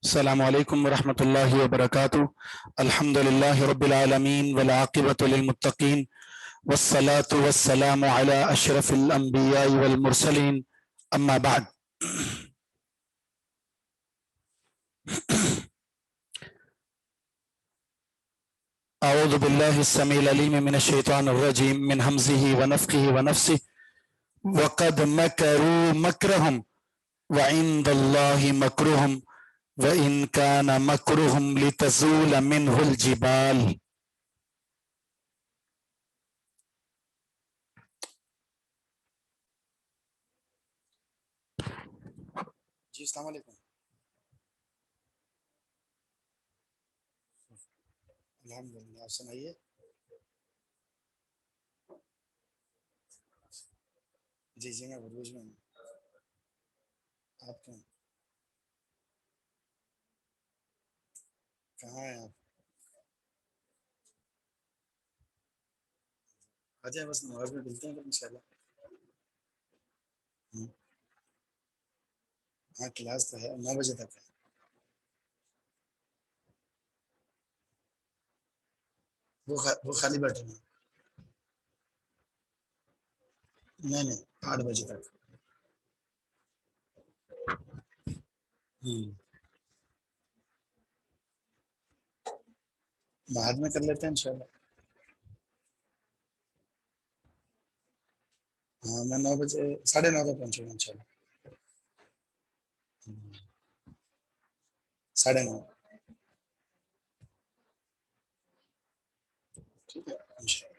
السلام علیکم ورحمۃ اللہ وبرکاتہ۔ الحمد للہ رب العالمین والعاقبۃ للمتقین والصلاة والسلام علی اشرف الانبیاء والمرسلین، اما بعد۔ اعوذ باللہ السمیع العلیم من الشیطان الرجیم من حمزہ ونفخہ ونفثہ وقد مکروا مکرہم وعند اللہ مکرہم وَإِن كَانَ مَكْرُهُمْ لِتَزُولَ مِنْهُ الْجِبَالُ۔ جی السلام علیکم۔ الحمدللہ، آپ سنائیے۔ جی میں عروج میں ہوں۔ آپ کہاں ہیں آپ؟ آ جائیں، بس نماز میں ملتے ہیں پھر انشاءاللہ۔ ہاں کلاس تو ہے، 9 بجے تک ہے۔ وہ خالی بیٹھے ہیں۔ نہیں 8 بجے تک۔ بعد میں کر لیتے ہیں انشاءاللہ۔ ہاں میں 9 بجے 9:30 تک پہنچوں گا انشاءاللہ۔ 9:30۔ ٹھیک ہے انشاءاللہ۔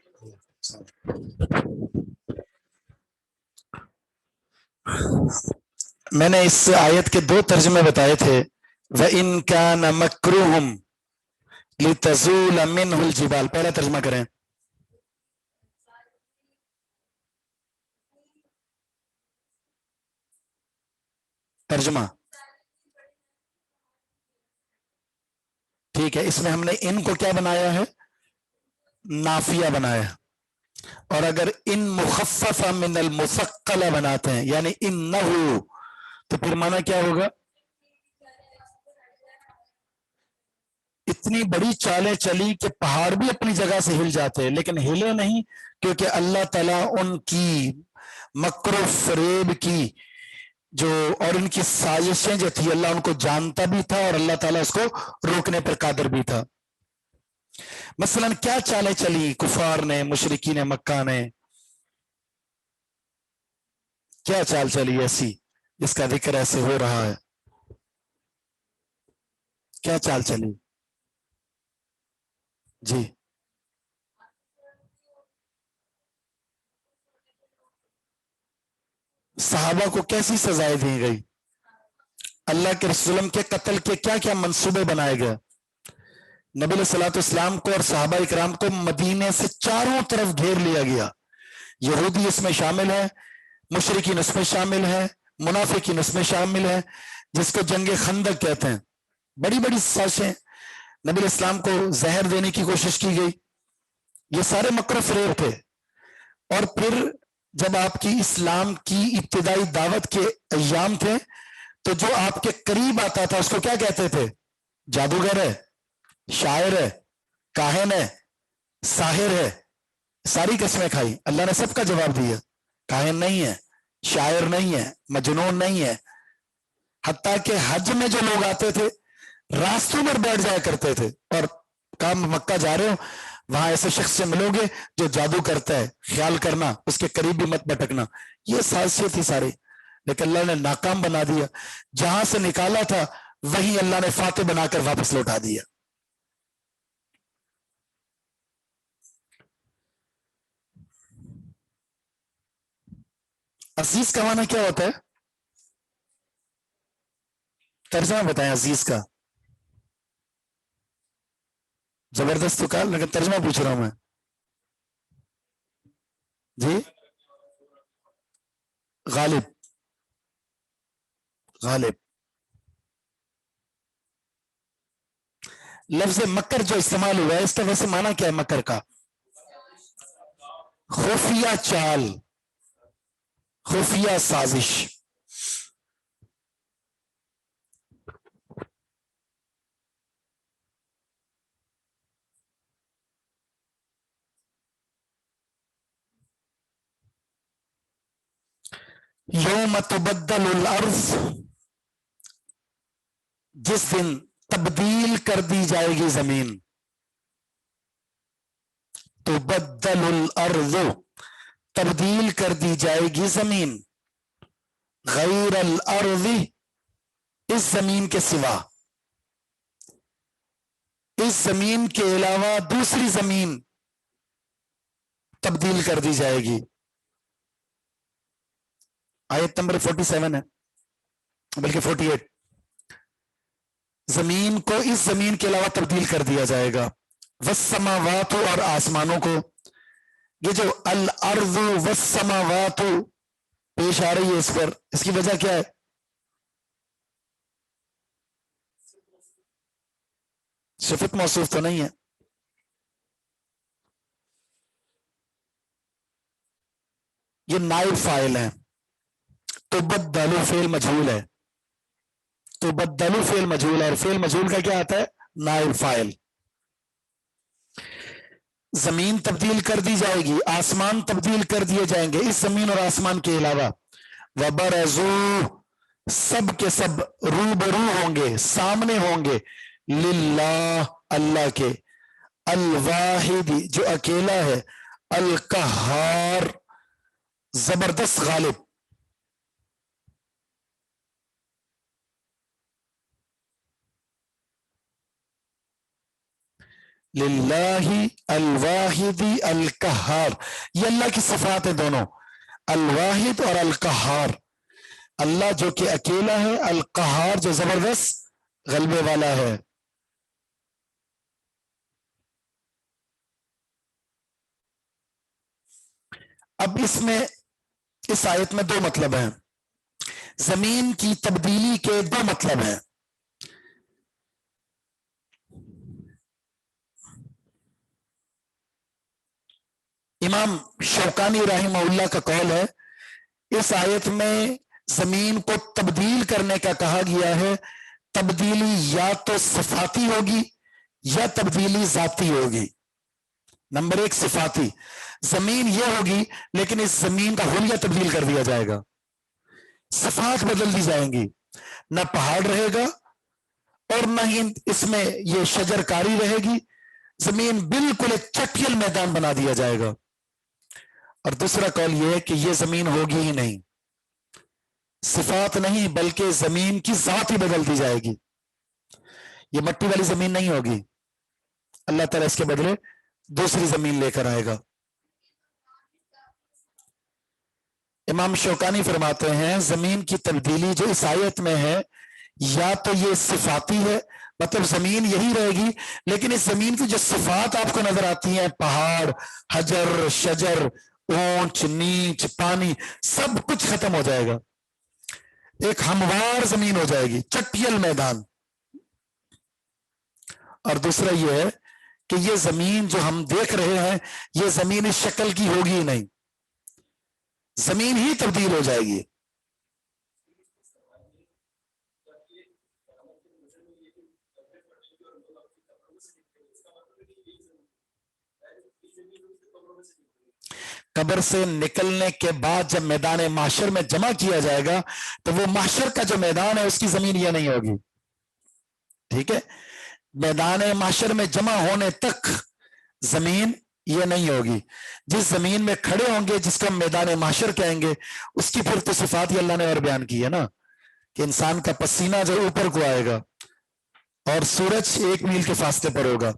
میں نے اس آیت کے 2 ترجمے بتائے تھے۔ وَإِن كَانَ مَكْرُهُمْ لِتَزُولَ مِنْهُ الْجِبَالُ، پہلا ترجمہ کریں۔ ترجمہ ٹھیک ہے، اس میں ہم نے ان کو کیا بنایا ہے؟ نافیہ بنایا۔ اور اگر ان مخففہ من المثقلہ بناتے ہیں یعنی انہو، تو پھر معنی کیا ہوگا؟ اتنی بڑی چالیں چلی کہ پہاڑ بھی اپنی جگہ سے ہل جاتے، لیکن ہلے نہیں، کیونکہ اللہ تعالیٰ ان کی مکر و فریب کی جو اور ان کی سازشیں جو تھی، اللہ ان کو جانتا بھی تھا اور اللہ تعالیٰ اس کو روکنے پر قادر بھی تھا۔ مثلا کیا چالیں چلی کفار نے، مشرکین مکہ نے؟ کیا چال چلی ایسی جس کا ذکر ایسے ہو رہا ہے؟ کیا چال چلی؟ جی صحابہ کو کیسی سزائیں دی گئی؟ اللہ کے رسول کے قتل کے کیا کیا منصوبے بنائے گئے؟ نبی علیہ الصلوۃ والسلام کو اور صحابہ اکرام کو مدینے سے چاروں طرف گھیر لیا گیا۔ یہودی اس میں شامل ہے، مشرکین اس میں شامل ہے، منافقین اس میں شامل ہے، جس کو جنگ خندق کہتے ہیں۔ بڑی بڑی سازشیں، نبی علیہ السلام کو زہر دینے کی کوشش کی گئی، یہ سارے مکر و فریب تھے۔ اور پھر جب آپ کی اسلام کی ابتدائی دعوت کے ایام تھے تو جو آپ کے قریب آتا تھا اس کو کیا کہتے تھے؟ جادوگر ہے، شاعر ہے، کاہن ہے، ساحر ہے، ساری قسمیں کھائی۔ اللہ نے سب کا جواب دیا، کاہن نہیں ہے، شاعر نہیں ہے، مجنون نہیں ہے۔ حتیٰ کہ حج میں جو لوگ آتے تھے راستوں پر بیٹھ جایا کرتے تھے، اور کام مکہ جا رہے ہو وہاں ایسے شخص سے ملو گے جو جادو کرتا ہے، خیال کرنا، اس کے قریب بھی مت بھٹکنا۔ یہ سازشیں تھی ساری، لیکن اللہ نے ناکام بنا دیا۔ جہاں سے نکالا تھا وہی اللہ نے فاتح بنا کر واپس لوٹا دیا۔ عزیز کا معنی کیا ہوتا ہے؟ ترجمہ بتائیں عزیز کا۔ زبردست کال، لیکن ترجمہ پوچھ رہا ہوں میں۔ جی غالب، غالب لفظ مکر جو استعمال ہوا ہے اس کا ویسے معنی کیا ہے مکر کا؟ خفیہ چال، خفیہ سازش۔ यौम तुबद्दलुल अर्ज़, जिस दिन तब्दील कर दी जाएगी जमीन। तुबद्दलुल अर्ज़, तब्दील कर दी जाएगी जमीन। गैरल अर्ज़, इस जमीन के सिवा, इस जमीन के अलावा दूसरी जमीन तब्दील कर दी जाएगी। आयत नंबर 47 है, बल्कि 48। जमीन को इस जमीन के अलावा तब्दील कर दिया जाएगा। वस्समावात, और आसमानों को। ये जो अल अर्ज़ वस्समावात पेश आ रही है इस पर, इसकी वजह क्या है? सिफत मौसूफ तो नहीं है। ये नाइब फाइल है। तुबद्दलु फेल मजहूल है। तुबद्दलु फेल मजहूल है, और फेल मजहूल का क्या आता है? नाइब फाइल। जमीन तब्दील कर दी जाएगी, आसमान तब्दील कर दिए जाएंगे इस जमीन और आसमान के अलावा। वबरज़ू, सब के सब रूबरू होंगे, सामने होंगे। लिल्लाह, अल्लाह के। अल वाहिदी, जो अकेला है। अल कहार, जबरदस्त गालिब। लिल्लाही अल वाहिदी अल कहार, ये अल्लाह की सिफात है दोनों, अल वाहिद और अल कहार। अल्लाह जो कि अकेला है, अल कहार जो जबरदस्त गलबे वाला है। अब इसमें, इस आयत में दो मतलब हैं। जमीन की तब्दीली के दो मतलब हैं। इमाम शौकानी रहमहुल्लाह का कौल है, इस आयत में जमीन को तब्दील करने का कहा गया है। तब्दीली या तो सिफाती होगी या तब्दीली जाती होगी। नंबर एक सिफाती, जमीन यह होगी लेकिन इस जमीन का हुलिया तब्दील कर दिया जाएगा, सिफात बदल दी जाएंगी। न पहाड़ रहेगा और न ही इसमें यह शजरकारी रहेगी। जमीन बिल्कुल एक चटियल मैदान बना दिया जाएगा। और दूसरा कौल यह है कि यह जमीन होगी ही नहीं, सिफात नहीं बल्कि जमीन की जात ही बदल दी जाएगी। ये मट्टी वाली जमीन नहीं होगी, अल्लाह ताला इसके बदले दूसरी जमीन लेकर आएगा। इमाम शौकानी फरमाते हैं जमीन की तब्दीली जो इस आयत में है, या तो ये सिफाती है, मतलब जमीन यही रहेगी लेकिन इस जमीन की जो सिफात आपको नजर आती हैं, पहाड़, हजर, शजर, ऊंच नीच, पानी, सब कुछ खत्म हो जाएगा। एक हमवार जमीन हो जाएगी, चटियल मैदान। और दूसरा यह है कि ये जमीन जो हम देख रहे हैं, ये जमीन इस शक्ल की होगी ही नहीं, जमीन ही तब्दील हो जाएगी। कब्र से निकलने के बाद जब मैदान माशर में जमा किया जाएगा तो वो माशर का जो मैदान है उसकी जमीन ये नहीं होगी। ठीक है, मैदान माशर में जमा होने तक जमीन ये नहीं होगी। जिस जमीन में खड़े होंगे जिसको मैदान माशर कहेंगे, उसकी फिर तो सिफात ही अल्लाह ने और बयान की है ना, कि इंसान का पसीना जो ऊपर को आएगा और सूरज 1 मील के फासले पर होगा।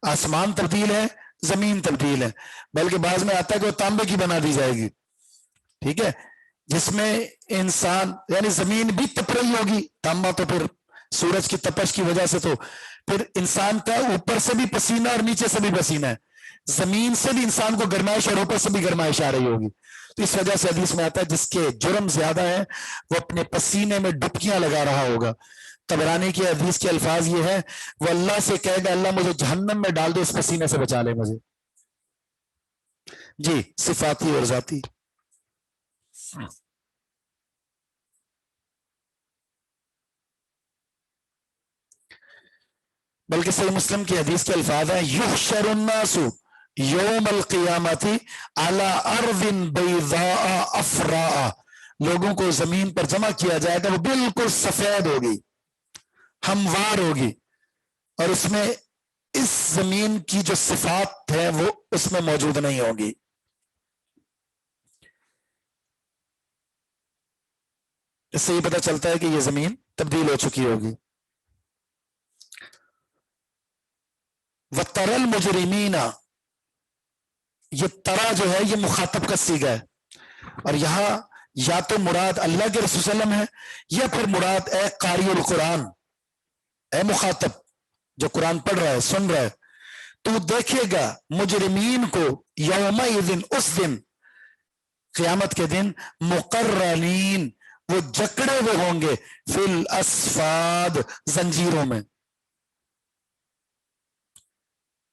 आसमान तब्दील है, जमीन तब्दील है, बल्कि बाद में आता है कि वो तांबे की बना दी जाएगी। ठीक है, जिसमें इंसान यानी जमीन भी तप रही होगी, तांबा तो फिर सूरज की तपश की वजह से, तो फिर इंसान का ऊपर से भी पसीना और नीचे से भी पसीना है, जमीन से भी इंसान को गर्माइश और ऊपर से भी गर्माइश आ रही होगी। तो इस वजह से हदीस में आता है जिसके जुर्म ज्यादा है वो अपने पसीने में डुबकियां लगा रहा होगा। तबरानी की हदीस के अल्फाज ये है, वो अल्लाह से कहेगा अल्लाह मुझे जहन्नम में डाल दो, इस पसीने से बचा ले मुझे। जी, सिफाती और जाती। बल्कि सही मुस्लिम की हदीस के अल्फाज है, युहशरुन्नासु यौमल क़ियामती अला अर्दिन बैज़ा अफ़रा, लोगों को जमीन पर जमा किया जाएगा, वो बिल्कुल सफेद होगी, हमवार होगी, और उसमें इस जमीन की जो सिफात है वो उसमें मौजूद नहीं होगी। इससे ये पता चलता है कि ये जमीन तब्दील हो चुकी होगी। वतरल मुजरिमीना, ये तरा जो है ये मुखातब का सीगा है, और यहां या तो मुराद अल्लाह के रसूल सल्लल्लाहु अलैहि वसल्लम है, या फिर मुराद ए कारियुल कुरान, ए मुखातब जो कुरान पढ़ रहा है, सुन रहा है। तो देखेगा मुजरिमीन को यौमइदिन, उस दिन क़यामत के दिन, मुकर्रनीन, वो जकड़े हुए होंगे, फिल अस्फाद, जंजीरों में,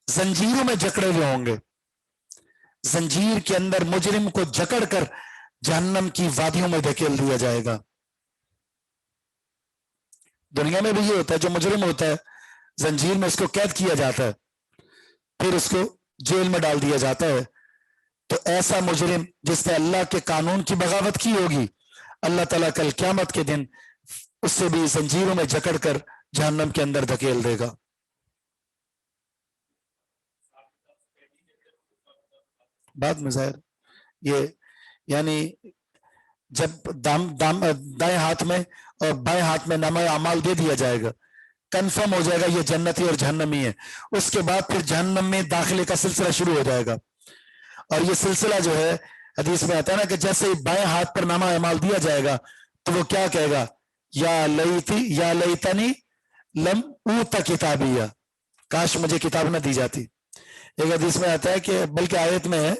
जंजीरों में जकड़े हुए होंगे। जंजीर के अंदर मुजरिम को जकड़ कर जहन्नम की वादियों में धकेल दिया जाएगा। दुनिया में भी ये होता है, जो मुजरिम होता है जंजीर में उसको कैद किया जाता है, फिर उसको जेल में डाल दिया जाता है। तो ऐसा मुजरिम जिसने अल्लाह के कानून की बगावत की होगी, अल्लाह ताला कल क़यामत के दिन उससे भी जंजीरों में जकड़ कर जहन्नम के अंदर धकेल देगा। बाद में जाहिर ये यानी जब दाएं हाथ में और बाएं हाथ में नामा अमाल दे दिया जाएगा, कंफर्म हो जाएगा ये जन्नती और जहन्नमी है, उसके बाद फिर जहन्नम में दाखिले का सिलसिला शुरू हो जाएगा। और ये सिलसिला जो है हदीस में आता है ना कि जैसे ही बाएं हाथ पर नामा अमाल दिया जाएगा तो वो क्या कहेगा, या लईती या लईतनी लम ऊता किताबिया, काश मुझे किताब ना दी जाती। एक हदीस में आता है कि बल्कि आयत में है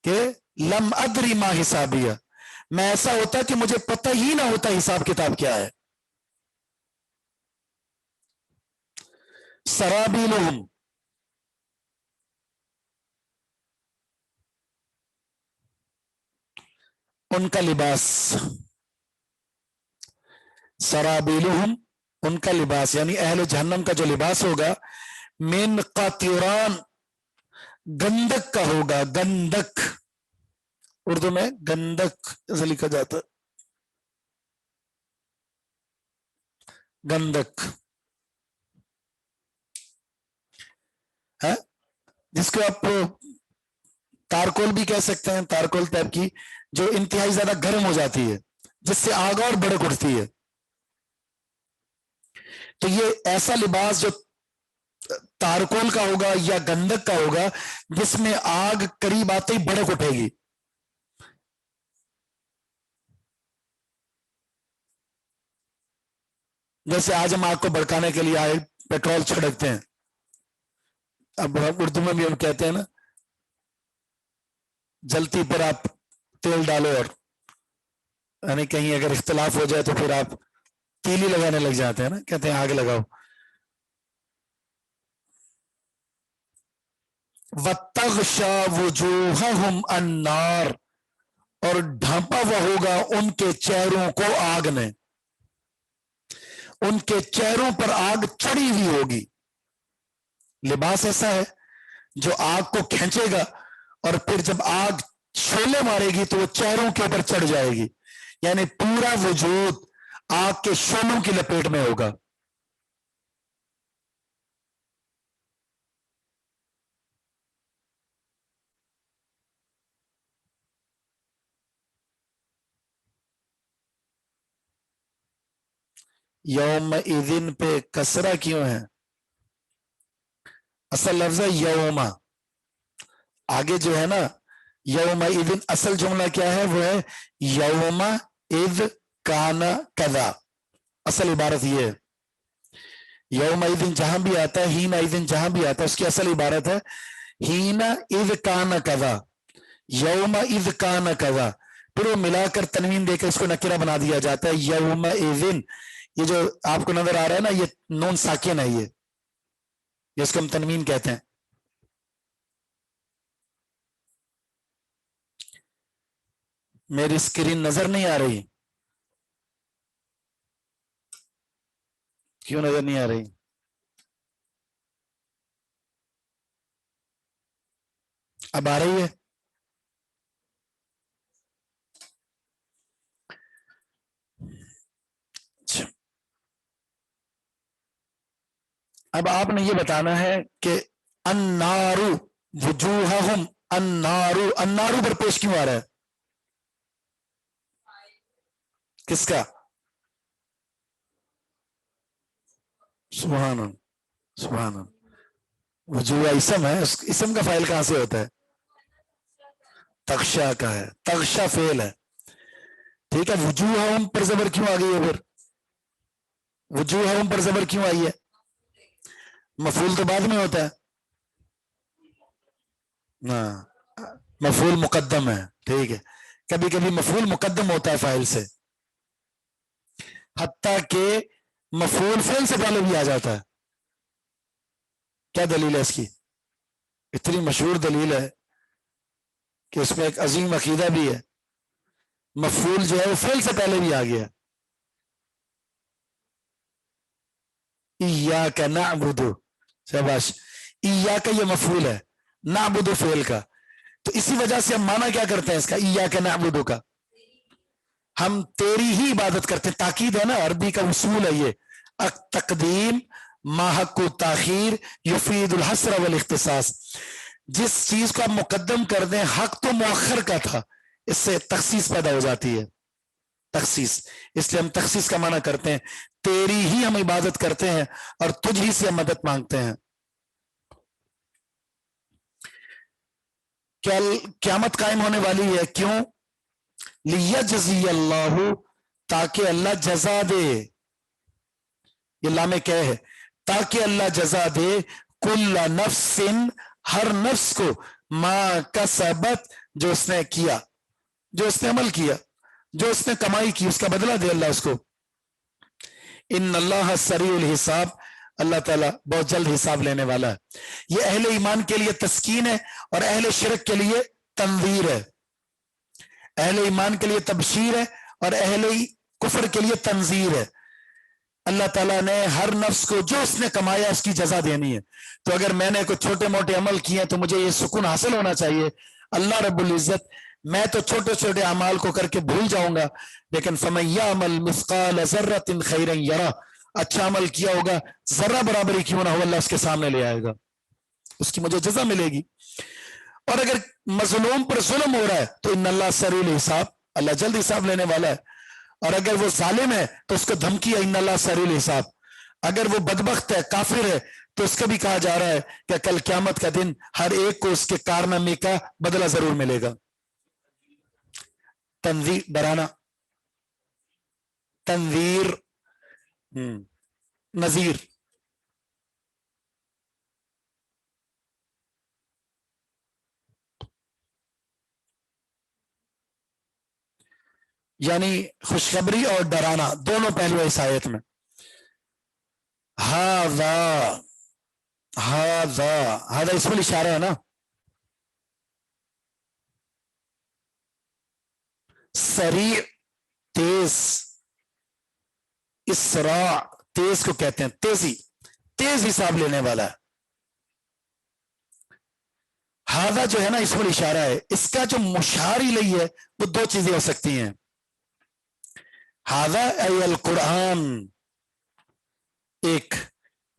कि लम अदरी मा हिसाबिया, मैं ऐसा होता कि मुझे पता ही ना होता हिसाब किताब क्या है। सराबीलुहुम, उनका लिबास, सराबीलुहुम, उनका लिबास यानी अहले जहन्नम का जो लिबास होगा, मिन कतिरान, गंधक का होगा। गंधक उर्दू में गंधक ऐसे लिखा जाता है, गंधक है, जिसको आप तारकोल भी कह सकते हैं, तारकोल टाइप की, जो इंतहाई ज्यादा गर्म हो जाती है, जिससे आग और भड़क उठती है। तो ये ऐसा लिबास जो तारकोल का होगा या गंधक का होगा, जिसमें आग करीब आते ही भड़क उठेगी। जैसे आज हम आग को भड़काने के लिए आए पेट्रोल छिड़कते हैं, अब उर्दू में भी हम कहते हैं ना, जलती पर आप तेल डालो, और यानी कहीं अगर इख्तलाफ हो जाए तो फिर आप तीली लगाने लग जाते हैं ना, कहते हैं आग लगाओ। वत्तग़शा वुजूहहुम अन्नार, और ढांपा हुआ होगा उनके चेहरों को आग ने, उनके चेहरों पर आग चढ़ी हुई होगी। लिबास ऐसा है जो आग को खींचेगा, और फिर जब आग शोले मारेगी तो वो चेहरों के ऊपर चढ़ जाएगी, यानी पूरा वजूद आग के शोलों की लपेट में होगा। यौम इदिन पे कसरा क्यों है? असल लफ्ज है यौमा, आगे जो है ना यौमा इदिन, असल जुमला क्या है, वो है यौमा इद काना कदा। असल इबारत ये है, यौमा इदिन जहां भी आता है, हीना इदिन जहां भी आता है, उसकी असल इबारत है हीना इद काना कदा, यौमा इद काना कदा। फिर वो मिलाकर तनवीन देकर इसको नकीरा बना दिया जाता है यौमा इदिन। ये जो आपको नजर आ रहा है ना, ये नून साकिन है, ये जिसको हम तनवीन कहते हैं। मेरी स्क्रीन नजर नहीं आ रही? क्यों नजर नहीं आ रही? अब आ रही है? اب آپ نے یہ بتانا ہے کہ النارو وجوہہم، النارو، النارو پر پیش کیوں آ رہا ہے؟ کس کا؟ سبحان اللہ، سبحان اللہ. وجوہ اسم ہے، اسم کا فاعل کہاں سے ہوتا ہے؟ تغشا کا ہے، تغشا فعل ہے. ٹھیک ہے، وجوہہم پر زبر کیوں آ گئی ہے پھر؟ وجوہہم پر زبر کیوں آئی ہے؟ مفعول تو بعد میں ہوتا ہے نا، مفعول مقدم ہے. ٹھیک ہے، کبھی کبھی مفعول مقدم ہوتا ہے فاعل سے، حتیٰ کہ مفعول فعل سے پہلے بھی آ جاتا ہے. کیا دلیل ہے اس کی؟ اتنی مشہور دلیل ہے کہ اس میں ایک عظیم عقیدہ بھی ہے. مفعول جو ہے وہ فعل سے پہلے بھی آ گیا. ایاک نعبد، شاباش. ایاک یہ مفعول ہے، نعبد فعل کا. تو اسی وجہ سے ہم معنی کیا کرتے ہیں اس کا؟ ایاک نعبد کا، ہم تیری ہی عبادت کرتے ہیں. تاکید ہے نا، عربی کا اصول ہے یہ، تقدیم ماحق و تاخیر یفید الحصر والاختصاص. جس چیز کو آپ مقدم کر دیں، حق تو مؤخر کا تھا، اس سے تخصیص پیدا ہو جاتی ہے. تخصیص، اس لیے ہم تخصیص کا معنی کرتے ہیں. تیری ہی ہم عبادت کرتے ہیں اور تجھ ہی سے ہم مدد مانگتے ہیں. قیامت قائم ہونے والی ہے، کیوں؟ لیجزی اللہ، تاکہ اللہ جزا دے. یہ لام کہ ہے، تاکہ اللہ جزا دے کل نفس، ہر نفس کو، ما کسبت، جو اس نے کیا، جو اس نے عمل کیا، جو اس نے کمائی کی، اس کا بدلہ دے اللہ اس کو. ان اللہ سریع الحساب، اللہ تعالیٰ بہت جلد حساب لینے والا ہے. یہ اہل ایمان کے لیے تسکین ہے اور اہل شرک کے لیے تنویر ہے. اہل ایمان کے لیے تبشیر ہے اور اہل کفر کے لیے تنذیر ہے. اللہ تعالیٰ نے ہر نفس کو جو اس نے کمایا اس کی جزا دینی ہے. تو اگر میں نے کچھ چھوٹے موٹے عمل کیے تو مجھے یہ سکون حاصل ہونا چاہیے. اللہ رب العزت، میں تو چھوٹے چھوٹے اعمال کو کر کے بھول جاؤں گا، لیکن فَمَن يَعْمَلْ مِثْقَالَ ذَرَّةٍ خَيْرًا يَرَهُ، اچھا عمل کیا ہوگا، ذرہ برابری کیوں نہ ہو، اللہ اس کے سامنے لے آئے گا، اس کی مجھے جزا ملے گی. اور اگر مظلوم پر ظلم ہو رہا ہے تو ان اللہ سریع الحساب، اللہ جلد حساب لینے والا ہے. اور اگر وہ ظالم ہے تو اس کو دھمکی ہے، ان اللہ سریع الحساب. اگر وہ بدبخت ہے، کافر ہے، تو اس کا بھی کہا جا رہا ہے کہ کل قیامت کا دن ہر ایک کو اس کے کارنامے کا بدلہ ضرور ملے گا. تنذیر، ڈرانا، تنویر، نذیر. یعنی خوشخبری اور ڈرانا دونوں پہلو اس آیت میں. ہاذا، ہاذا، ہاذا اسم الاشارہ ہے نا. سریع، تیز، اسراع، تیز کو کہتے ہیں تیزی، تیز حساب لینے والا ہے. ہاذا جو ہے نا اسم الاشارہ ہے، اس کا جو مشار الیہ ہے وہ دو چیزیں ہو سکتی ہیں. ہاذا ای القرآن، ایک،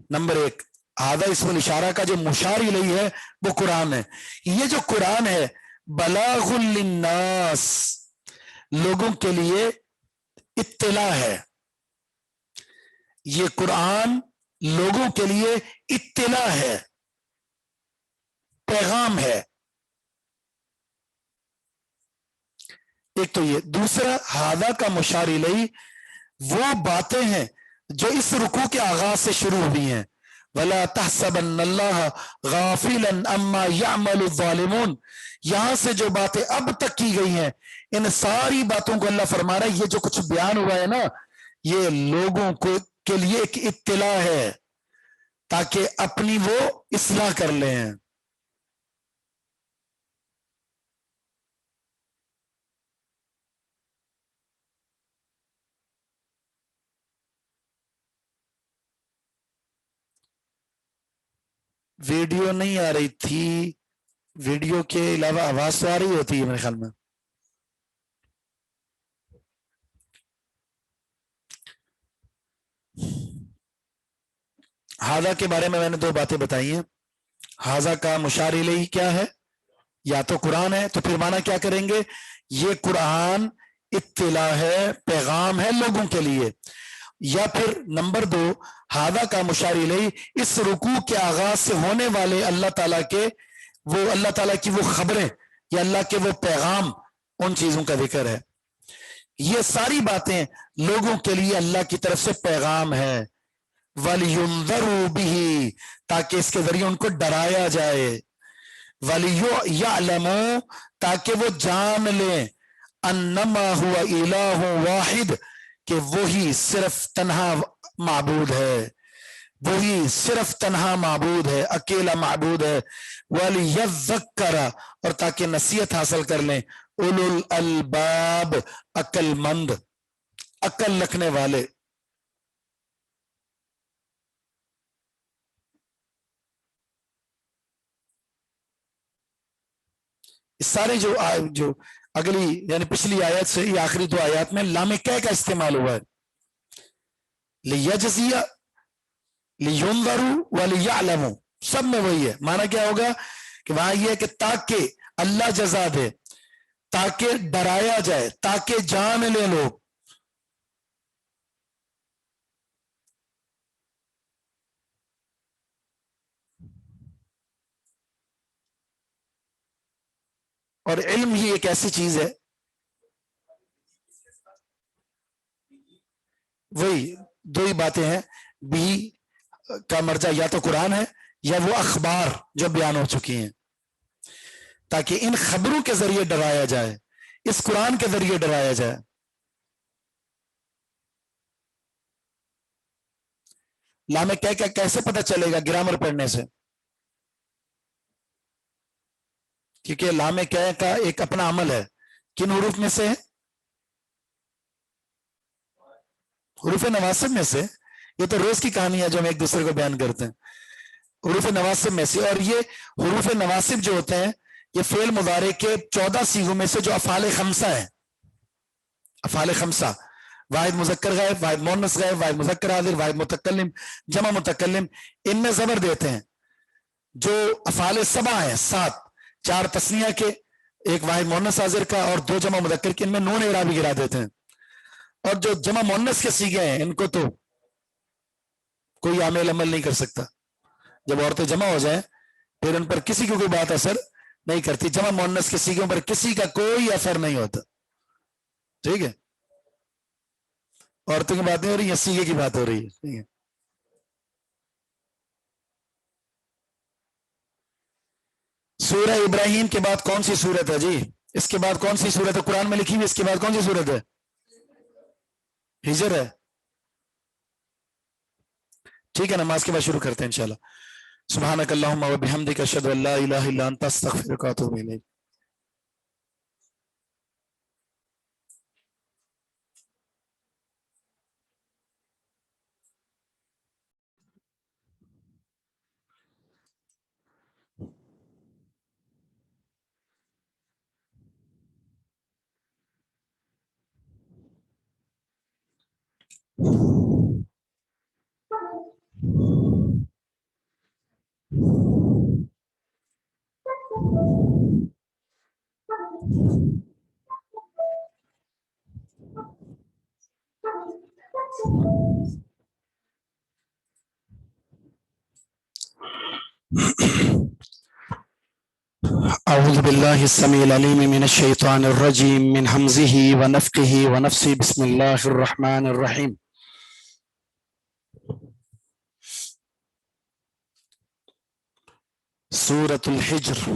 نمبر ایک، ہاذا اسم الاشارہ کا جو مشار الیہ ہے وہ قرآن ہے. یہ جو قرآن ہے بلاغ للناس، لوگوں کے لیے اطلاع ہے. یہ قرآن لوگوں کے لیے اطلاع ہے، پیغام ہے. ایک تو یہ. دوسرا، ہاذا کا مشار الیہ وہ باتیں ہیں جو اس رکوع کے آغاز سے شروع ہوئی ہیں. وَلَا تَحْسَبَنَّ اللَّهَ غَافِلًا عَمَّا يَعْمَلُ الظَّالِمُونَ، یہاں سے جو باتیں اب تک کی گئی ہیں ان ساری باتوں کو اللہ فرما رہا ہے یہ جو کچھ بیان ہوا ہے نا، یہ لوگوں کو کے لیے ایک اطلاع ہے تاکہ اپنی وہ اصلاح کر لیں. ویڈیو نہیں آ رہی تھی، ویڈیو کے علاوہ آواز تو آ رہی ہوتی ہے میرے خیال میں. हाजा के बारे में मैंने दो बातें बताई हैं। हाजा का मुशार इलैही क्या है? या तो कुरान है, तो फिर माना क्या करेंगे? ये कुरान इत्तिला है, पैगाम है लोगों के लिए। या फिर नंबर दो, हादा का मुशार इलैही इस रुकू के आगाज से होने वाले अल्लाह ताला के वो अल्लाह ताला की वो खबरें या अल्लाह के वो पैगाम, उन चीजों का जिक्र है। ये सारी बातें लोगों के लिए अल्लाह की तरफ से पैगाम है। वलियुंज़रू बिही, ताकि इसके जरिए उनको डराया जाए। वलियअलमू, ताकि वो जान लें, अन्नमा हुआ इलाहु वाहिद, कि वही सिर्फ तन्हा माबूद है, वही सिर्फ तन्हा माबूद है, अकेला माबूद है। वलियज़्ज़करा, और ताकि नसीहत हासिल कर लें, उलुल अलबाब, अक्लमंद, अक्ल रखने वाले। सारे जो अगली यानी पिछली आयत से ये आखिरी दो आयत में लामे कै का इस्तेमाल हुआ है। लियजज़िया, लियुंज़रू व लियअलमू, सब में वही है। माना क्या होगा कि वहां ये है कि ताकि अल्लाह जजा दे, ताकि डराया जाए, ताकि जान ले लोग। और इल्म ही एक ऐसी चीज है, वही दो ही बातें हैं, बी का मर्जा या तो कुरान है या वो अखबार जो बयान हो चुकी हैं, ताकि इन खबरों के जरिए डराया जाए, इस कुरान के जरिए डराया जाए। लामे क्या क्या कैसे पता चलेगा? ग्रामर पढ़ने से, क्योंकि लामे क्या का एक अपना अमल है। किन हुरूफ में से है? हुरूफ नवासिब में से। ये तो रोज की कहानी है जो हम एक दूसरे को बयान करते हैं, हुरूफ नवासिब में से। और ये हुरूफ नवासिब जो होते हैं, ये फेल मुदारे के 14 सीगों में से जो अफाल खमसा है, अफाल खमसा, वाहिद मुजक्कर गायब, वाहिद मुन्नस गायब, वाहिद मुजक्कर हाजिर, वाहिद मुतकल्लिम, जमा मुतकल्लिम, इनमें जबर देते हैं। जो अफाल सबा है 7, 4 तस्निया के, एक वाहिद मुन्नस हाजिर का और 2 जमा मुजक्कर के, इनमें नून इराबी गिरा देते हैं। और जो जमा मुन्नस के सीगे हैं, इनको तो कोई आमेल अमल नहीं कर सकता। जब औरतें जमा हो जाए फिर उन पर किसी की कोई बात असर नहीं करती। जमा मुन्नस के सीगों पर किसी का कोई असर नहीं होता। ठीक है, औरतों की बात नहीं हो रही है, सीगे की बात हो रही है। ठीक है, सूरह इब्राहिम के बाद कौन सी सूरत है जी? इसके बाद कौन सी सूरत है कुरान में लिखी हुई? इसके बाद कौन सी सूरत है? हिजर है। ठीक है, नमाज के बाद शुरू करते हैं इंशाल्लाह। सुब्हानक अल्लाहुम्मा व बिहम्दिका अशहदु अल्ला इलाहा इल्ला अंता अस्तगफिरुका व अतूबु इलैक। अऊज़ु बिल्लाहि अस्समीउल अलीम मिनश शैतानिर रजीम मिन हमज़िही व नफ़्ख़िही व नफ़्सिही बिस्मिल्लाहिर रहमानिर रहीम। सूरतुल हिज्र।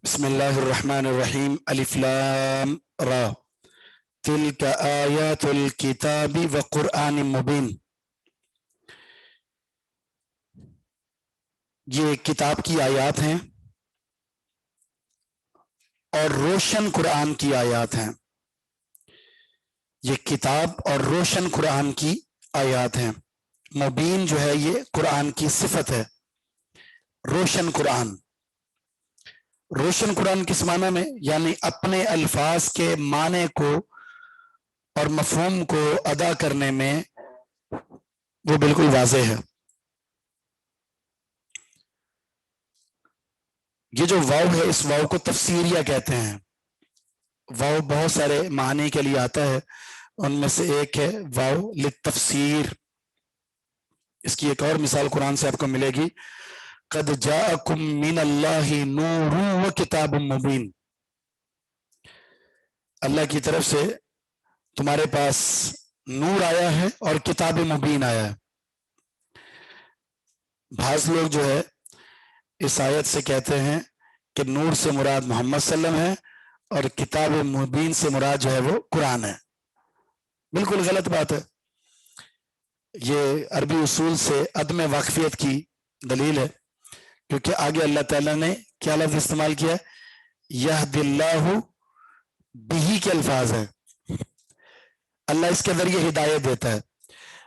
बिस्मिल्लाहिर रहमानिर रहीम। अलिफ लाम रा, तिल्का आयातुल किताबि व क़ुरआनिम मुबीन। ये किताब की आयात हैं और रोशन कुरान की आयात हैं। ये किताब और रोशन कुरान की आयात हैं। मुबीन जो है ये कुरान की सिफत है। रोशन कुरान, रोशन कुरान किस माना में? यानी अपने अल्फाज के माने को اور مفہوم کو ادا کرنے میں وہ بالکل واضح ہے. یہ جو واو ہے اس واو کو تفسیریہ کہتے ہیں. واو بہت سارے معنی کے لیے آتا ہے، ان میں سے ایک ہے واو للتفسیر. اس کی ایک اور مثال قرآن سے آپ کو ملے گی، قد جاءکم من اللہ نور و کتاب مبین. اللہ کی طرف سے تمہارے پاس نور آیا ہے اور کتاب مبین آیا ہے. بعض لوگ جو ہے اس آیت سے کہتے ہیں کہ نور سے مراد محمد صلی اللہ علیہ وسلم ہے اور کتاب مبین سے مراد جو ہے وہ قرآن ہے. بالکل غلط بات ہے. یہ عربی اصول سے عدم واقفیت کی دلیل ہے، کیونکہ آگے اللہ تعالیٰ نے کیا لفظ استعمال کیا ہے؟ یہد اللہ بہی کے الفاظ ہیں. اللہ اس کے ذریعے ہدایت دیتا ہے.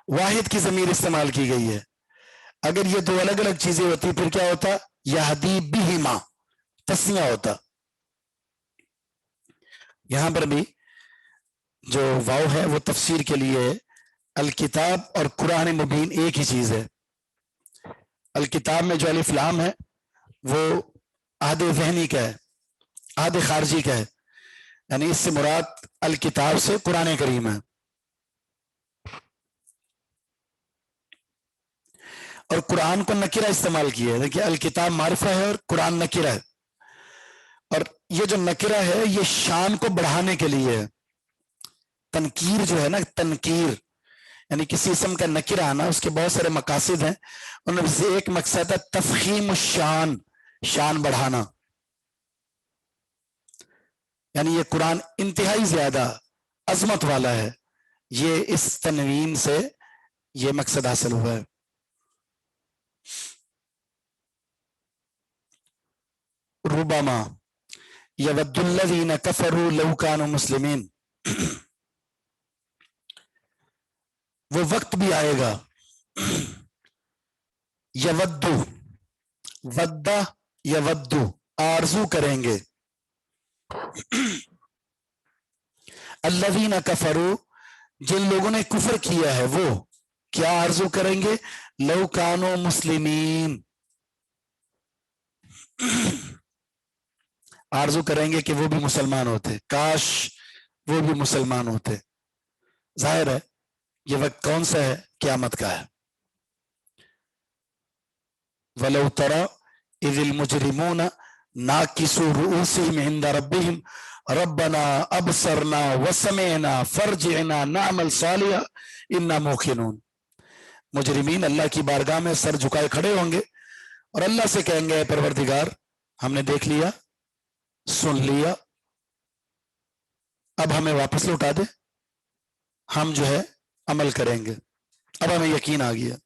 واحد کی ضمیر استعمال کی گئی ہے. اگر یہ دو الگ الگ چیزیں ہوتی پھر کیا ہوتا؟ یہدی بہما، تسنیہ ہوتا. یہاں پر بھی جو واو ہے وہ تفسیر کے لیے ہے. الکتاب اور قرآن مبین ایک ہی چیز ہے. الکتاب میں جو الف لام ہے وہ عہد ذہنی کا ہے، عہد خارجی کا ہے، یعنی اس سے مراد الکتاب سے قرآن کریم ہے. اور قرآن کو نکرہ استعمال کیا ہے. دیکھیے الکتاب معرفہ ہے اور قرآن نکرہ ہے. اور یہ جو نکرہ ہے یہ شان کو بڑھانے کے لیے ہے. تنکیر جو ہے نا، تنکیر یعنی کسی اسم کا نکرہ آنا، اس کے بہت سارے مقاصد ہیں، ان میں سے ایک مقصد ہے تفخیم الشان، شان بڑھانا. یعنی یہ قرآن انتہائی زیادہ عظمت والا ہے. یہ اس تنوین سے یہ مقصد حاصل ہوا ہے. ربما یود الذین کفروا لو کانوا مسلمین. وہ وقت بھی آئے گا، یودو، ودا یودو، آرزو کریں گے، الذین کفروا، جن لوگوں نے کفر کیا ہے وہ کیا آرزو کریں گے؟ لو کانوا مسلمین، آرزو کریں گے کہ وہ بھی مسلمان ہوتے، کاش وہ بھی مسلمان ہوتے. ظاہر ہے یہ وقت کون سا ہے؟ قیامت کا ہے. وَلَوْ تَرَى إِذِ الْمُجْرِمُونَ نَاكِسُوا رُؤُوسِهِمْ عِنْدَ رَبِّهِمْ رَبَّنَا أَبْصَرْنَا وَسَمِعْنَا فَارْجِعْنَا نَعْمَلْ صَالِحًا إِنَّا مُوقِنُونَ. مجرمین اللہ کی بارگاہ میں سر جھکائے کھڑے ہوں گے اور اللہ سے کہیں گے اے پروردگار ہم نے دیکھ لیا، سن لیا، اب ہمیں واپس لوٹا دے، ہم جو ہے عمل کریں گے، اب ہمیں یقین آ گیا.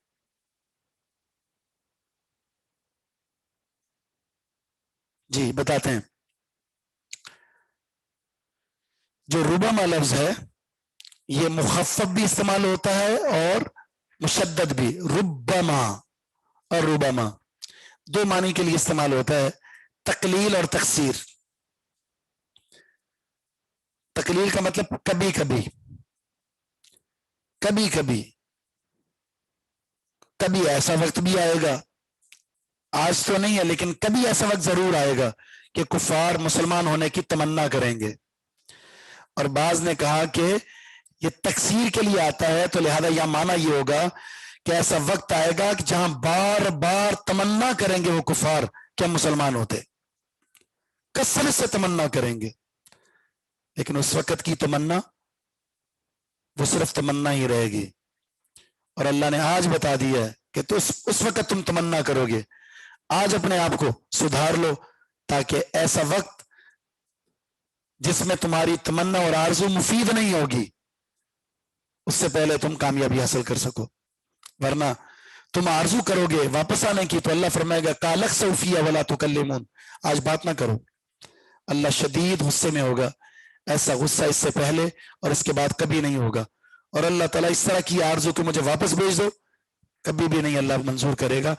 جی بتاتے ہیں. جو ربما لفظ ہے یہ مخفف بھی استعمال ہوتا ہے اور مشدد بھی. ربما اور ربما دو معنی کے لیے استعمال ہوتا ہے، تقلیل اور تقصیر. تقلیل کا مطلب کبھی کبھی، کبھی کبھی، کبھی ایسا وقت بھی آئے گا، آج تو نہیں ہے لیکن کبھی ایسا وقت ضرور آئے گا کہ کفار مسلمان ہونے کی تمنا کریں گے. اور بعض نے کہا کہ یہ تکثیر کے لیے آتا ہے تو لہذا یہ معنی یہ ہوگا کہ ایسا وقت آئے گا کہ جہاں بار بار تمنا کریں گے وہ کفار کہ ہم مسلمان ہوتے، کثرت سے تمنا کریں گے، لیکن اس وقت کی تمنا وہ صرف تمنا ہی رہے گی. اور اللہ نے آج بتا دیا ہے کہ تو اس وقت تم تمنا کرو گے، آج اپنے آپ کو سدھار لو تاکہ ایسا وقت جس میں تمہاری تمنا اور آرزو مفید نہیں ہوگی اس سے پہلے تم کامیابی حاصل کر سکو. ورنہ تم آرزو کرو گے واپس آنے کی تو اللہ فرمائے گا کالک صوفیہ ولا تکلمون، آج بات نہ کرو. اللہ شدید غصے میں ہوگا، ایسا غصہ اس سے پہلے اور اس کے بعد کبھی نہیں ہوگا. اور اللہ تعالیٰ اس طرح کی آرزو کہ مجھے واپس بھیج دو کبھی بھی نہیں اللہ منظور کرے گا.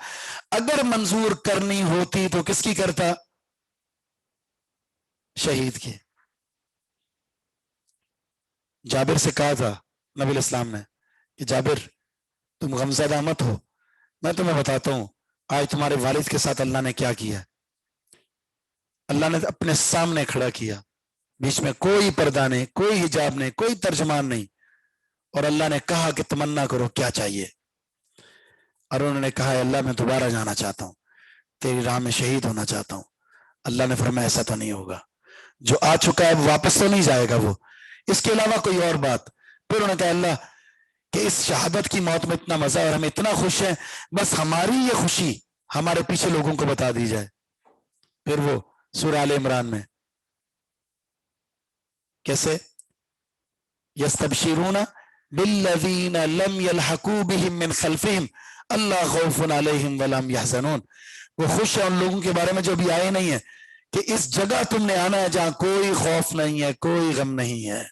اگر منظور کرنی ہوتی تو کس کی کرتا؟ شہید کی. जाबिर से कहा था नबी इस्लाम ने कि जाबिर तुम गमज़दा मत हो, मैं तुम्हें बताता हूं आज तुम्हारे वालिद के साथ अल्लाह ने क्या किया। अल्लाह ने अपने सामने खड़ा किया, बीच में कोई पर्दा नहीं, कोई हिजाब नहीं, कोई तर्जमान नहीं, और अल्लाह ने कहा कि तमन्ना करो क्या चाहिए। और उन्होंने कहा अल्लाह मैं दोबारा जाना चाहता हूं, तेरी राह में शहीद होना चाहता हूं। अल्लाह ने फरमाया ऐसा तो नहीं होगा, जो आ चुका है वापस तो नहीं जाएगा वो, इसके अलावा कोई और बात। फिर उन्होंने कहा अल्लाह कि इस शहादत की मौत में इतना मजा है और हम इतना खुश हैं, बस हमारी ये खुशी हमारे पीछे लोगों को बता दी जाए। फिर वो सूरह आल इमरान में कैसे यस्तबशिरूना बिल्लज़ीना लम यल्हकू बिहिम मिन खल्फिहिम अल्ला खौफुन अलैहिम वला हुम यहज़नून। वो खुश है उन लोगों के बारे में जो भी आए नहीं है कि इस जगह तुमने आना है जहां कोई खौफ नहीं है, कोई गम नहीं है।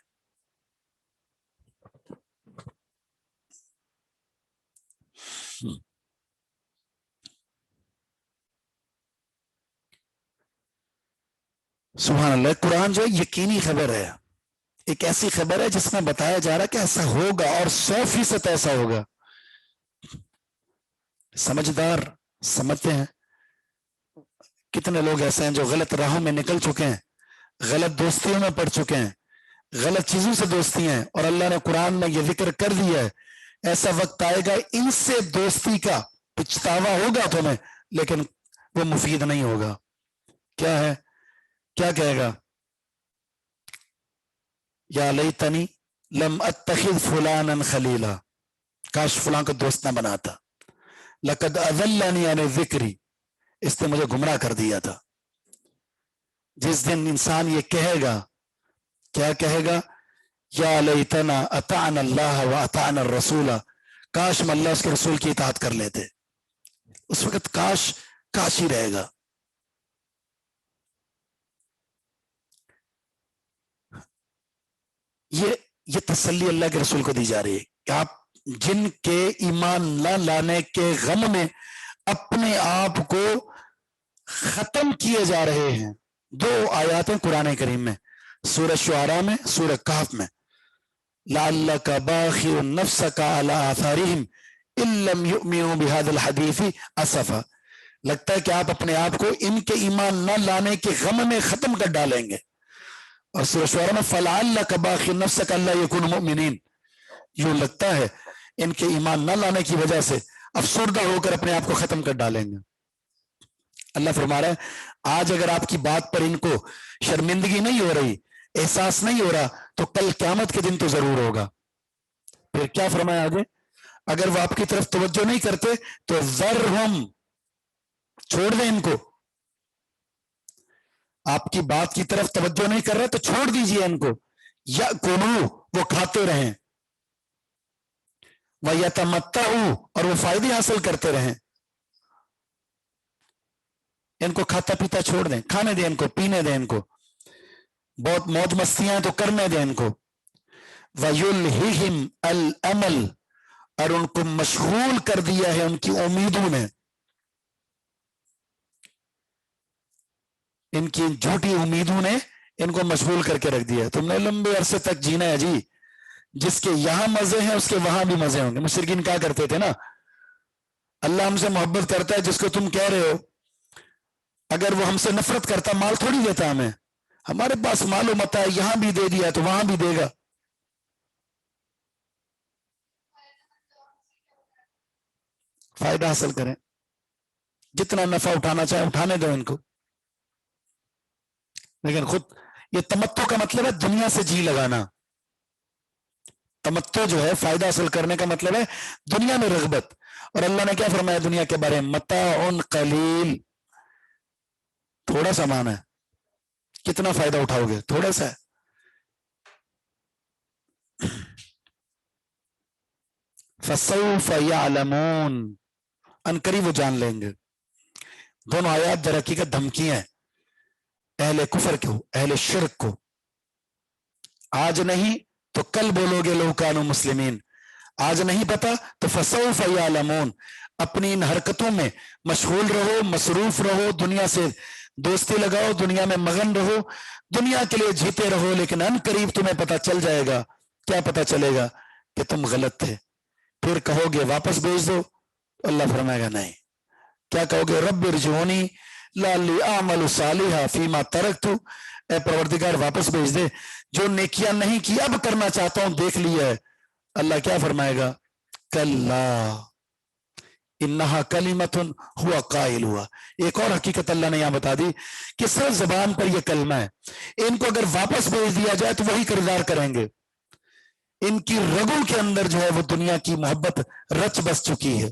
सुभान अल्लाह, कुरान जो है यकीनी खबर है, एक ऐसी खबर है जिसमें बताया जा रहा है कि ऐसा होगा और 100% ऐसा होगा। समझदार समझते हैं। कितने लोग ऐसे हैं जो गलत राहों में निकल चुके हैं, गलत दोस्तियों में पड़ चुके हैं, गलत चीजों से दोस्ती हैं, और अल्लाह ने कुरान में यह जिक्र कर दिया है ऐसा वक्त आएगा इनसे दोस्ती का पछतावा होगा तुम्हें, लेकिन वो मुफीद नहीं होगा। क्या है, क्या कहेगा, या लैतनी लम अत्तखिज़ फुलानन खलीला, काश फलां को दोस्त ना बनाता, लक़द अज़ल्लनी अन ज़िक्री, इसने मुझे गुमराह कर दिया था। जिस दिन इंसान ये कहेगा, क्या कहेगा, या लैतना अताअना अल्लाह व अताअना रसूला, काश हम अल्लाह उसके रसूल की इताअत कर लेते। उस वक्त काश काश ही रहेगा। ये तसल्ली अल्लाह के रसूल को दी जा रही है कि आप जिनके ईमान न लाने के गम में अपने आप को खत्म किए जा रहे हैं। 2 आयत हैं कुरान करीम में, सूरह शुआरा में, सूरह कहफ में, लअल्लका बाखिउन नफ्सका अला आसारिहिम इल्लम युमिनु बिहादिल हदीसी असफा, लगता है कि आप अपने आप को इनके ईमान न लाने के गम में खत्म कर डालेंगे। और सूरह शुआरा में फलअल्लका बाखिउन नफ्सका अल्ला यकुनु मुमिनीन, यूं लगता है इनके ईमान न लाने की वजह से अफसरदा होकर अपने आप को खत्म कर डालेंगे। अल्लाह फरमा रहा है आज अगर आपकी बात पर इनको शर्मिंदगी नहीं हो रही, एहसास नहीं हो रहा, तो कल क़यामत के दिन तो जरूर होगा। फिर क्या फरमाया आगे, अगर वो आपकी तरफ तवज्जो नहीं करते तो ज़रहुम, छोड़ दें इनको। आपकी बात की तरफ तवज्जो नहीं कर रहे तो छोड़ दीजिए इनको, या कुलू, वो खाते रहें, व यतमत्तऊ, और वो फायदे हासिल करते रहें। इनको खाता पीता छोड़ दें, खाने दें इनको, पीने दें इनको, बहुत मौज मस्तियां तो करने दें इनको। वयुल्हिहिम अल अमल, और उनको मशगूल कर दिया है उनकी उम्मीदों ने, इनकी झूठी उम्मीदों ने इनको मशगूल करके रख दिया। तुमने लंबे अरसे तक जीना है जी, जिसके यहां मजे हैं उसके वहां भी मजे होंगे। मुशरिकीन क्या करते थे ना, अल्लाह हमसे मोहब्बत करता है जिसको तुम कह रहे हो, अगर वो हमसे नफरत करता माल थोड़ी देता हमें, हमारे पास मालूम मता है, यहां भी दे दिया तो वहां भी देगा। फायदा हासिल करें, जितना नफा उठाना चाहे उठाने दो इनको, लेकिन खुद ये तमत्तो का मतलब है दुनिया से जी लगाना। तमत्तो जो है फायदा हासिल करने का मतलब है दुनिया में रगबत। और अल्लाह ने क्या फरमाया दुनिया के बारे में, मताउन कलील, थोड़ा सामान है, कितना फायदा उठाओगे, थोड़ा सा है। फसौफ यअलमून, अनकरीब वो जान लेंगे। दोनों आयात दर हकीकत धमकियां हैं अहले कुफर को, अहले शिर्क को। आज नहीं तो कल बोलोगे लो कानू मुस्लिमीन, आज नहीं पता तो फसौफ यअलमून। अपनी इन हरकतों में मशगूल रहो, मसरूफ रहो, दुनिया से दोस्ती लगाओ, दुनिया में मगन रहो, दुनिया के लिए जीते रहो, लेकिन अनकरीब तुम्हें पता चल जाएगा क्या पता चलेगा कि तुम गलत थे? फिर कहोगे वापस भेज दो, अल्लाह फरमाएगा नहीं। क्या कहोगे? रब्बि इरजिऊनी लअल्ली अअमलु सालिहा फीमा तरकतु, ए परवरदिगार वापस भेज दे, जो नेकियां नहीं की अब करना चाहता हूं देख लिया है। अल्लाह क्या फरमाएगा? कल्ला इन्नहा कलिमतुन हुआ काइल हुआ। एक और हकीकत अल्लाह ने यहां बता दी कि सिर्फ जबान पर यह कलमा है, इनको अगर वापस भेज दिया जाए तो वही किरदार करेंगे। इनकी रगों के अंदर जो है वो दुनिया की मोहब्बत रच बस चुकी है।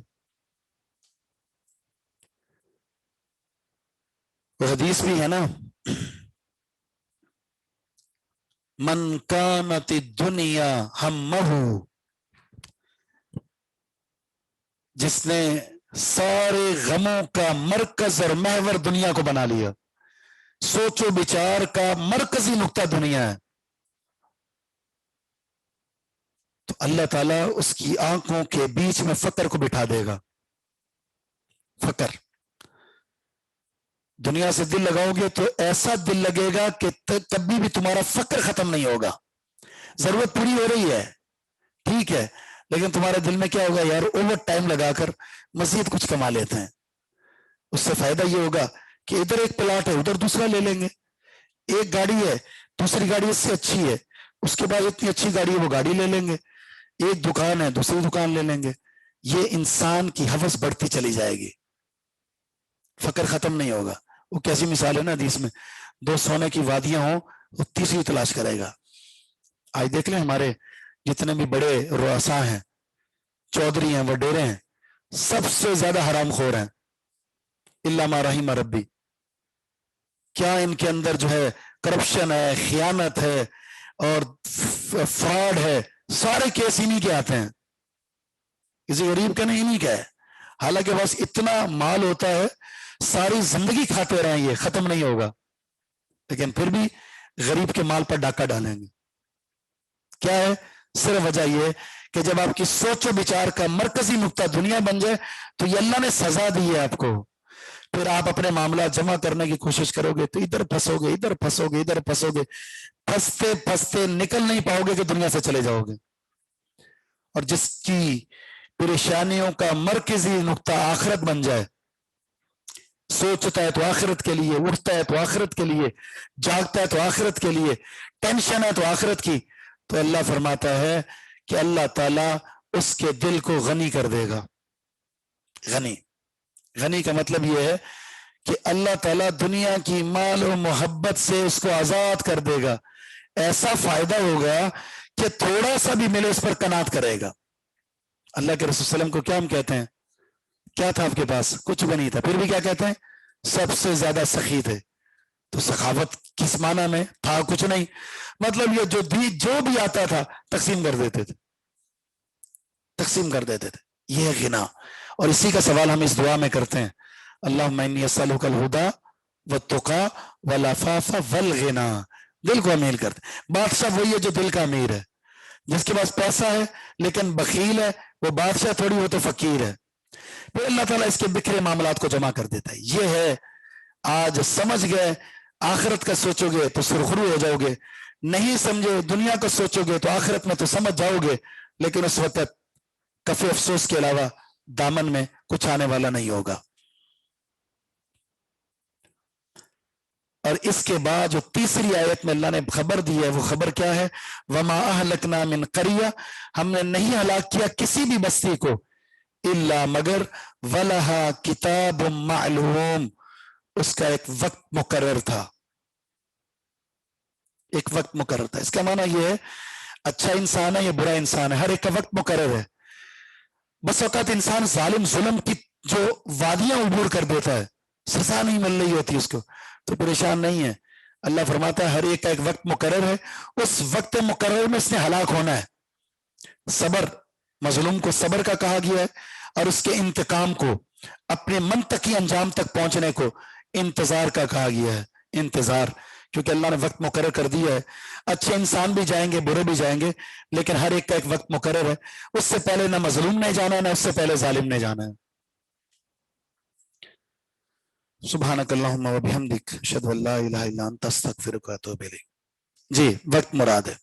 वो हदीस भी है ना, मन कानति दुनिया हम्महु, जिसने सारे गमों का मरकज और महवर दुनिया को बना लिया, सोचो विचार का मरकजी नुक्ता दुनिया है, तो अल्लाह ताला उसकी आंखों के बीच में फकर को बिठा देगा। फकर, दुनिया से दिल लगाओगे तो ऐसा दिल लगेगा कि कभी भी तुम्हारा फकर खत्म नहीं होगा। जरूरत पूरी हो रही है, ठीक है, लेकिन तुम्हारे दिल में क्या होगा? यार ओवर टाइम लगाकर मजीद कुछ कमा लेते हैं। उससे फायदा ये होगा कि इधर एक प्लॉट है, उधर दूसरा ले लेंगे। एक गाड़ी है, दूसरी गाड़ी इससे अच्छी है, उसके बाद इतनी अच्छी गाड़ी है वो गाड़ी ले लेंगे। एक दुकान है, दूसरी दुकान ले लेंगे। ये इंसान की हवस बढ़ती चली जाएगी, फकर खत्म नहीं होगा। वो कैसी मिसाल है ना हदीस में, दो सोने की वादियां हो, वो तीसरी तलाश करेगा। आज देख लें हमारे जितने भी बड़े रुआसा हैं, चौधरी हैं, वडेरे हैं, सबसे ज्यादा हरामखोर हैं, इल्ला मा रहीम रब्बी। क्या इनके अंदर जो है करप्शन है, खियानत है और फ्रॉड है, सारे केस इन्हीं के आते हैं, किसी गरीब का नहीं, इन्हीं का है। हालांकि बस इतना माल होता है, सारी जिंदगी खाते रहे, ये खत्म नहीं होगा, लेकिन फिर भी गरीब के माल पर डाका डालेंगे। क्या है? सिर्फ वजह यह कि जब आपकी सोचो विचार का मरकजी नुक्ता दुनिया बन जाए तो ये अल्लाह ने सजा दी है आपको। फिर आप अपने मामला जमा करने की कोशिश करोगे तो इधर फंसोगे, इधर फंसोगे, इधर फंसोगे, फंसते फंसते निकल नहीं पाओगे कि दुनिया से चले जाओगे। और जिसकी परेशानियों का मरकजी नुक्ता आखिरत बन जाए, सोचता है तो आखिरत के लिए, उठता है तो आखिरत के लिए, जागता है तो आखिरत के लिए, टेंशन है तो आखिरत की, तो अल्लाह फरमाता है कि अल्लाह ताला उसके दिल को गनी कर देगा। गनी, गनी का मतलब यह है कि अल्लाह ताला दुनिया की माल और मोहब्बत से उसको आजाद कर देगा। ऐसा फायदा होगा कि थोड़ा सा भी मिले उस पर कनात करेगा। अल्लाह के रसूल सल्लल्लाहु अलैहि वसल्लम को क्या हम कहते हैं? क्या था आपके पास? कुछ भी नहीं था, फिर भी क्या कहते हैं? सबसे ज्यादा सखी थे। तो सखावत किस माना में था? कुछ नहीं, मतलब ये जो भी आता था तकसीम कर देते थे, तकसीम कर देते थे। ये है गिना। और इसी का सवाल हम इस दुआ में करते हैं, अल्लाहुम्मा इन्नी अस्अलुकल हुदा वत्तुका वल अफ़ाफ़ वल गिना। दिल को अमीर करते। बादशाह वही है जो दिल का अमीर है। जिसके पास पैसा है लेकिन बखील है, वो बादशाह थोड़ी, हो तो फकीर है। फिर अल्लाह ताला इसके बिखरे मामलात को जमा कर देता है। ये है, आज समझ गए, आखिरत का सोचोगे तो सुरखरू हो जाओगे, नहीं समझे दुनिया को सोचोगे तो आखिरत में तो समझ जाओगे, लेकिन उस वक्त कफे अफसोस के अलावा दामन में कुछ आने वाला नहीं होगा। और इसके बाद जो तीसरी आयत में अल्लाह ने खबर दी है, वो खबर क्या है? वमा अहलकना मिन करिया, हमने नहीं हलाक किया किसी भी बस्ती को, इल्ला मगर वलहा किताब मालूम, उसका एक वक्त मुकर्रर था, एक वक्त मुकर्रर था। इसका माना यह है, अच्छा इंसान है या बुरा इंसान है, हर एक का वक्त मुकर्रर है। बस औकात इंसान जालिम जुल्म की जो वादियां उबूर कर देता है, सजा नहीं मिल रही होती उसको, तो परेशान नहीं है। अल्लाह फरमाता है हर एक का एक वक्त मुकर्रर है, उस वक्त मुकर्रर में उसने हलाक होना है। सबर, मजलूम को सबर का कहा गया है, और उसके इंतकाम को, अपने मंतकी अंजाम तक पहुंचने को इंतजार का कहा गया है। इंतजार, क्योंकि अल्लाह ने वक्त मुकर्रर कर दिया है। अच्छे इंसान भी जाएंगे, बुरे भी जाएंगे, लेकिन हर एक का एक वक्त मुकर्रर है। उससे पहले ना मजलूम ने जाना है, ना उससे पहले जालिम ने जाना है। सुब्हानक अल्लाहुम्मा व बिहम्दिक अशहदु अल्ला इलाहा इल्ला अंता अस्तगफिरुका व अतूबु इलैक। जी, वक्त मुराद है।